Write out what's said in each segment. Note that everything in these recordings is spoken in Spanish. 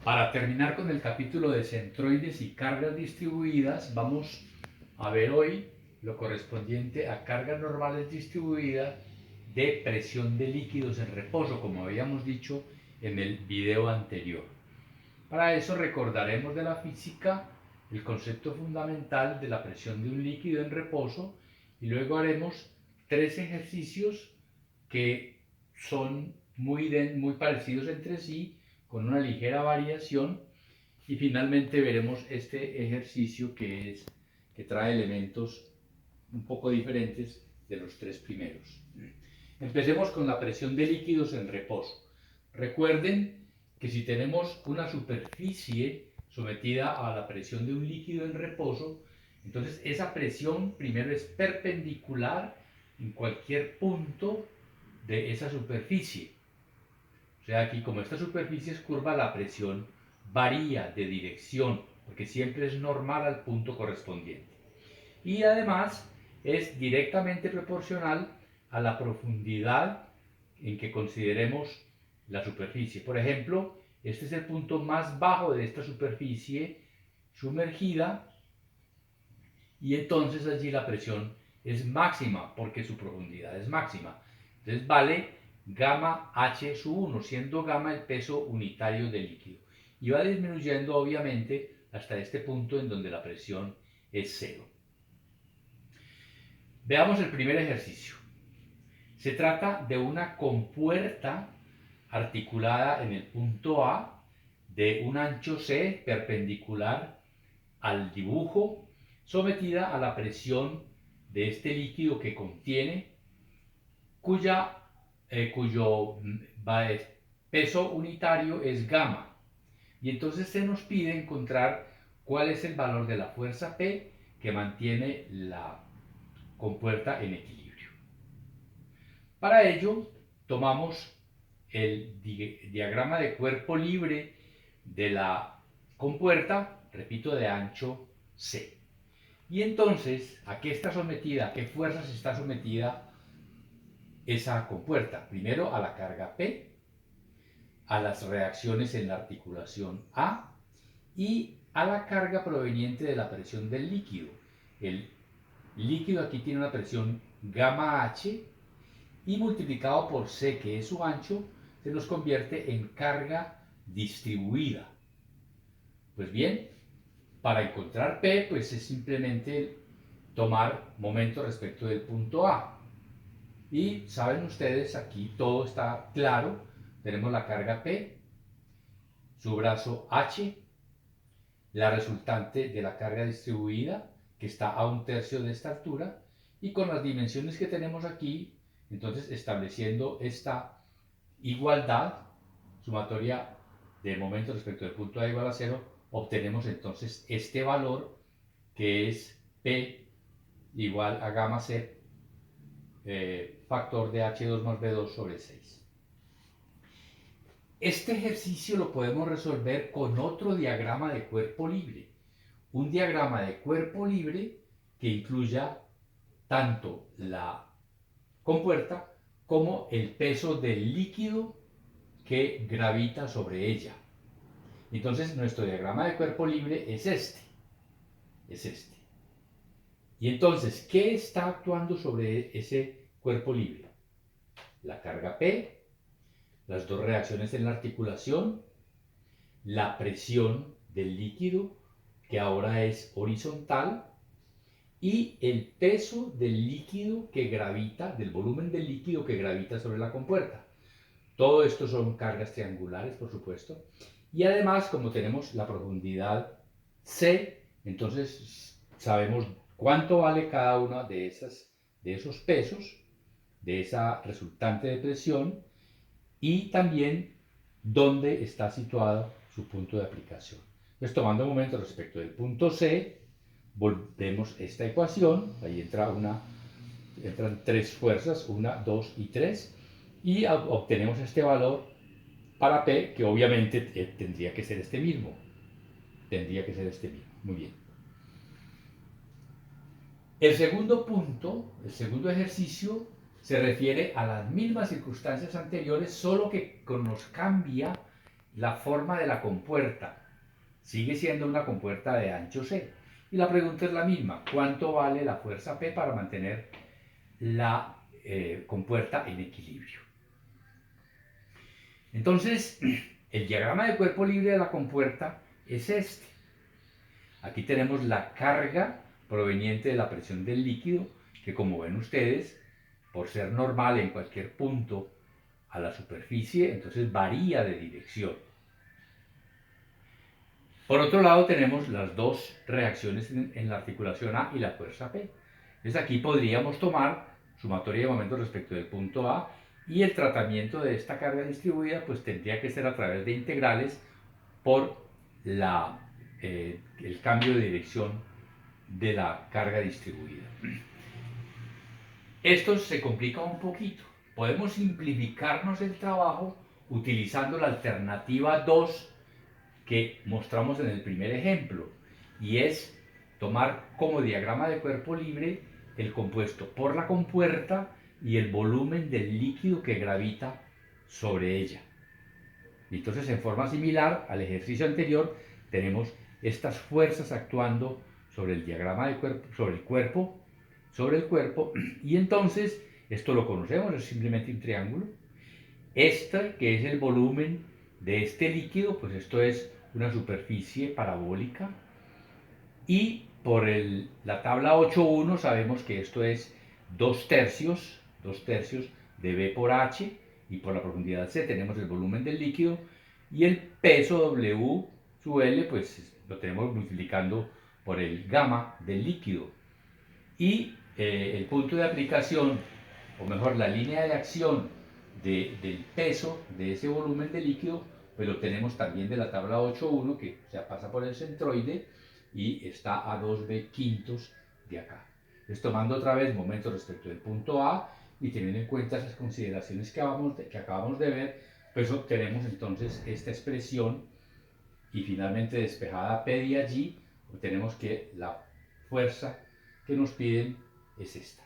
Para terminar con el capítulo de centroides y cargas distribuidas, vamos a ver hoy lo correspondiente a cargas normales distribuidas de presión de líquidos en reposo, como habíamos dicho en el video anterior. Para eso recordaremos de la física el concepto fundamental de la presión de un líquido en reposo y luego haremos tres ejercicios que son muy parecidos entre sí, con una ligera variación, y finalmente veremos este ejercicio que trae elementos un poco diferentes de los tres primeros. Empecemos con la presión de líquidos en reposo. Recuerden que si tenemos una superficie sometida a la presión de un líquido en reposo, entonces esa presión primero es perpendicular en cualquier punto de esa superficie. O sea, aquí como esta superficie es curva, la presión varía de dirección, porque siempre es normal al punto correspondiente. Y además es directamente proporcional a la profundidad en que consideremos la superficie. Por ejemplo, este es el punto más bajo de esta superficie sumergida y entonces allí la presión es máxima porque su profundidad es máxima. Entonces vale gamma H sub 1, siendo gamma el peso unitario del líquido. Y va disminuyendo obviamente hasta este punto en donde la presión es cero. Veamos el primer ejercicio. Se trata de una compuerta articulada en el punto A de un ancho C perpendicular al dibujo, sometida a la presión de este líquido que contiene, cuyo peso unitario es gamma. Y entonces se nos pide encontrar cuál es el valor de la fuerza P que mantiene la compuerta en equilibrio. Para ello, tomamos el diagrama de cuerpo libre de la compuerta, repito, de ancho C. Y entonces, ¿a qué está sometida? ¿A qué fuerzas está sometida esa compuerta? Primero a la carga P, a las reacciones en la articulación A y a la carga proveniente de la presión del líquido. El líquido aquí tiene una presión gamma H y multiplicado por C, que es su ancho, se nos convierte en carga distribuida. Pues bien, para encontrar P, pues es simplemente tomar momento respecto del punto A. Y saben ustedes, aquí todo está claro. Tenemos la carga P, su brazo H, la resultante de la carga distribuida, que está a 1/3 de esta altura, y con las dimensiones que tenemos aquí, entonces estableciendo esta igualdad sumatoria de momento respecto del punto A igual a 0, obtenemos entonces este valor que es P igual a gamma C factor de H2 más B2 sobre 6. Este ejercicio lo podemos resolver con otro diagrama de cuerpo libre. Un diagrama de cuerpo libre que incluya tanto la compuerta como el peso del líquido que gravita sobre ella. Entonces nuestro diagrama de cuerpo libre es este. Es este. Y entonces, ¿qué está actuando sobre ese cuerpo libre? La carga P, las dos reacciones en la articulación, la presión del líquido, que ahora es horizontal, y el peso del líquido que gravita, del volumen del líquido que gravita sobre la compuerta. Todo esto son cargas triangulares, por supuesto. Y además, como tenemos la profundidad C, entonces sabemos cuánto vale cada uno de esos pesos, de esa resultante de presión, y también dónde está situado su punto de aplicación. Entonces, tomando un momento respecto del punto C, volvemos esta ecuación, ahí entran tres fuerzas, 1, 2 y 3, y obtenemos este valor para P, que obviamente tendría que ser este mismo. Tendría que ser este mismo. Muy bien. El segundo punto, el segundo ejercicio, se refiere a las mismas circunstancias anteriores, solo que nos cambia la forma de la compuerta. Sigue siendo una compuerta de ancho C. Y la pregunta es la misma. ¿Cuánto vale la fuerza P para mantener la compuerta en equilibrio? Entonces, el diagrama de cuerpo libre de la compuerta es este. Aquí tenemos la carga proveniente de la presión del líquido, que como ven ustedes, por ser normal en cualquier punto a la superficie, entonces varía de dirección. Por otro lado tenemos las dos reacciones en la articulación A y la fuerza P. Entonces aquí podríamos tomar sumatoria de momentos respecto del punto A, y el tratamiento de esta carga distribuida pues tendría que ser a través de integrales por el cambio de dirección de la carga distribuida. Esto se complica un poquito. Podemos simplificarnos el trabajo utilizando la alternativa 2 que mostramos en el primer ejemplo, y es tomar como diagrama de cuerpo libre el compuesto por la compuerta y el volumen del líquido que gravita sobre ella. Y entonces, en forma similar al ejercicio anterior, tenemos estas fuerzas actuando sobre el diagrama de cuerpo, sobre el cuerpo, y entonces esto lo conocemos, es simplemente un triángulo. Este, que es el volumen de este líquido, pues esto es una superficie parabólica, y por la tabla 8.1 sabemos que esto es 2 tercios de B por H, y por la profundidad C tenemos el volumen del líquido, y el peso W sub L pues lo tenemos multiplicando por el gamma del líquido. Y el punto de aplicación, o mejor la línea de acción del peso de ese volumen de líquido, pues lo tenemos también de la tabla 8.1, que pasa por el centroide y está a 2b quintos de acá. Entonces, tomando otra vez momentos respecto del punto A y teniendo en cuenta esas consideraciones que acabamos de ver, pues obtenemos entonces esta expresión, y finalmente despejada P de allí, obtenemos que la fuerza que nos piden es esta.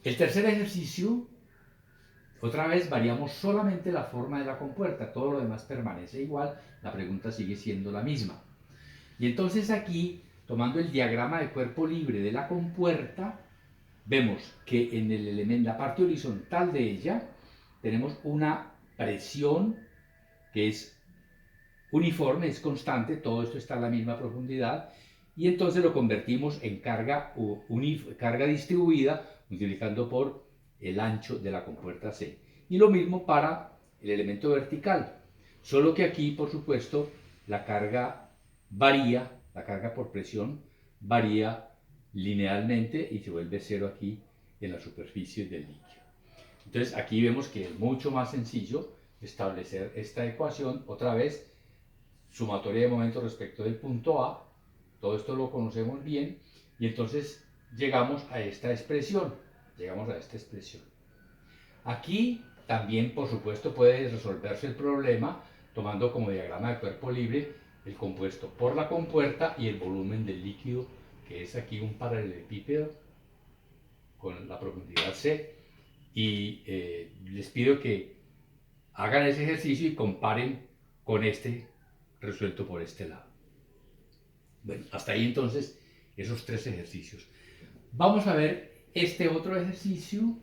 El tercer ejercicio, otra vez variamos solamente la forma de la compuerta, todo lo demás permanece igual, la pregunta sigue siendo la misma. Y entonces aquí, tomando el diagrama de cuerpo libre de la compuerta, vemos que en la parte horizontal de ella tenemos una presión que es uniforme, es constante, todo esto está a la misma profundidad, y entonces lo convertimos en carga distribuida multiplicando por el ancho de la compuerta C. Y lo mismo para el elemento vertical, solo que aquí, por supuesto, la carga varía, la carga por presión varía linealmente y se vuelve cero aquí en la superficie del líquido. Entonces aquí vemos que es mucho más sencillo establecer esta ecuación, otra vez sumatoria de momentos respecto del punto A, todo esto lo conocemos bien, y entonces llegamos a esta expresión, Aquí también, por supuesto, puede resolverse el problema tomando como diagrama de cuerpo libre el compuesto por la compuerta y el volumen del líquido, que es aquí un paralelepípedo con la profundidad C, y les pido que hagan ese ejercicio y comparen con este resuelto por este lado. Bueno, hasta ahí entonces esos tres ejercicios. Vamos a ver este otro ejercicio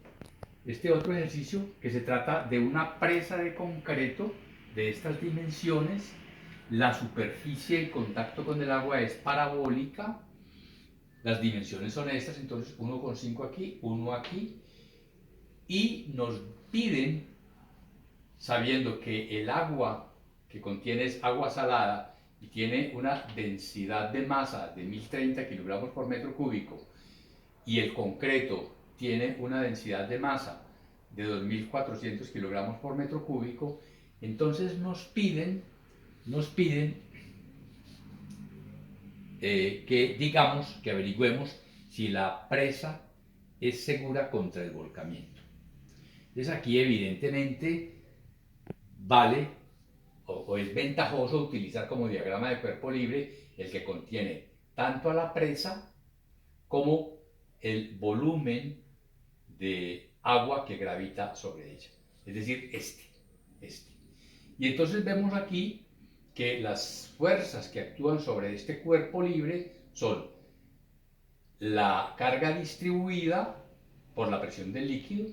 que se trata de una presa de concreto de estas dimensiones. La superficie de contacto con el agua es parabólica. Las dimensiones son estas, entonces 1,5 aquí, 1 aquí. Y nos piden, sabiendo que el agua que contiene es agua salada y tiene una densidad de masa de 1030 kilogramos por metro cúbico, y el concreto tiene una densidad de masa de 2400 kilogramos por metro cúbico, entonces nos piden que digamos, que averigüemos si la presa es segura contra el volcamiento. Entonces aquí evidentemente vale o es ventajoso utilizar como diagrama de cuerpo libre el que contiene tanto a la presa como el volumen de agua que gravita sobre ella, es decir, este. Y entonces vemos aquí que las fuerzas que actúan sobre este cuerpo libre son la carga distribuida por la presión del líquido.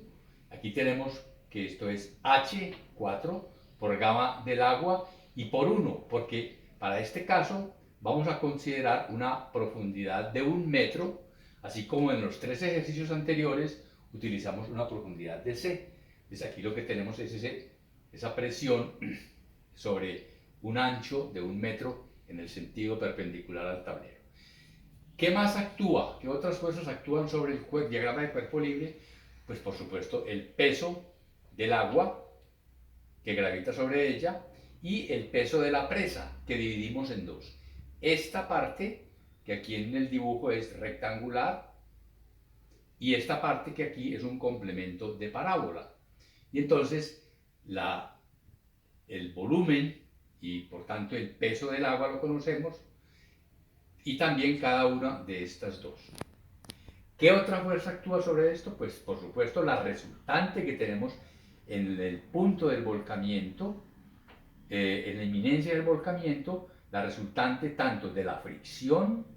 Aquí tenemos que esto es H4 por gamma del agua y por 1, porque para este caso vamos a considerar una profundidad de 1 metro, así como en los 3 ejercicios anteriores utilizamos una profundidad de C. Entonces aquí lo que tenemos es esa presión sobre un ancho de 1 metro en el sentido perpendicular al tablero. ¿Qué más actúa? ¿Qué otras fuerzas actúan sobre el diagrama de cuerpo libre? Pues por supuesto el peso del agua que gravita sobre ella y el peso de la presa que dividimos en dos. Esta parte que aquí en el dibujo es rectangular y esta parte que aquí es un complemento de parábola. Y entonces el volumen y por tanto el peso del agua lo conocemos y también cada una de estas dos. ¿Qué otra fuerza actúa sobre esto? Pues por supuesto la resultante que tenemos en el punto del volcamiento, en la inminencia del volcamiento, la resultante tanto de la fricción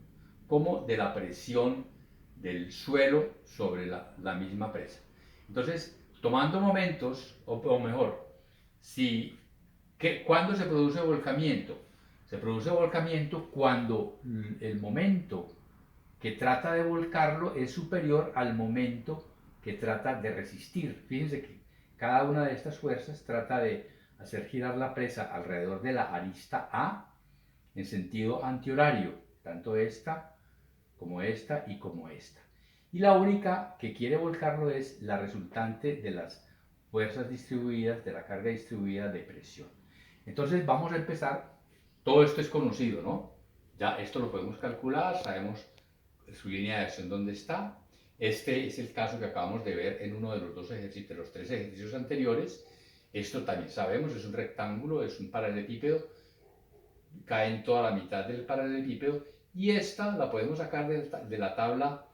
como de la presión del suelo sobre la misma presa. Entonces, tomando momentos, o mejor, ¿cuándo se produce volcamiento? Se produce volcamiento cuando el momento que trata de volcarlo es superior al momento que trata de resistir. Fíjense que cada una de estas fuerzas trata de hacer girar la presa alrededor de la arista A en sentido antihorario, tanto esta como esta y como esta. Y la única que quiere volcarlo es la resultante de las fuerzas distribuidas, de la carga distribuida de presión. Entonces vamos a empezar. Todo esto es conocido, ¿no? Ya esto lo podemos calcular, sabemos su línea de acción dónde está. Este es el caso que acabamos de ver en uno de los los 3 ejercicios anteriores. Esto también sabemos, es un rectángulo, es un paralelepípedo, cae en toda la mitad del paralelepípedo y esta la podemos sacar de la tabla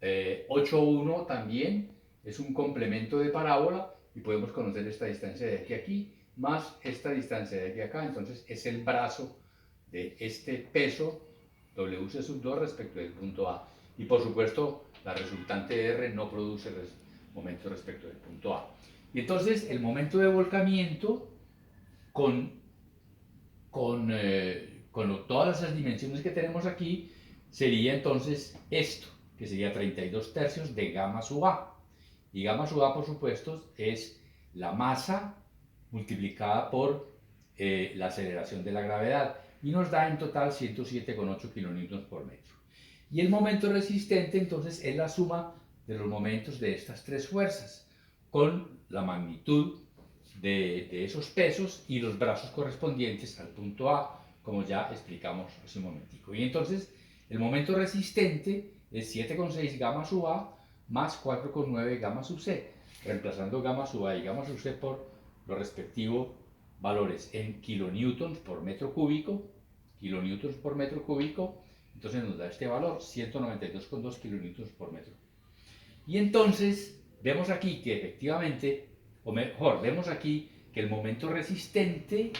8.1 también, es un complemento de parábola y podemos conocer esta distancia de aquí a aquí más esta distancia de aquí a acá, entonces es el brazo de este peso WC sub 2 respecto del punto A. Y por supuesto, la resultante de R no produce momento respecto del punto A. Y entonces, el momento de volcamiento con todas esas dimensiones que tenemos aquí sería entonces esto, que sería 32 tercios de gamma sub A. Y gamma sub A, por supuesto, es la masa multiplicada por la aceleración de la gravedad y nos da en total 107,8 kilonewtons por metro. Y el momento resistente entonces es la suma de los momentos de estas tres fuerzas con la magnitud de esos pesos y los brazos correspondientes al punto A, como ya explicamos hace un momentico. Y entonces el momento resistente es 7,6 gamma sub A más 4,9 gamma sub C, reemplazando gamma sub A y gamma sub C por los respectivos valores en kilonewtons por metro cúbico, entonces nos da este valor, 192,2 kilonewtons por metro. Y entonces vemos aquí que efectivamente, o mejor, vemos aquí que el momento resistente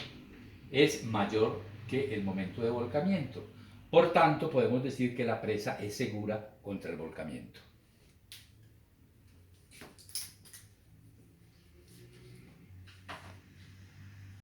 es mayor que el momento de volcamiento. Por tanto, podemos decir que la presa es segura contra el volcamiento.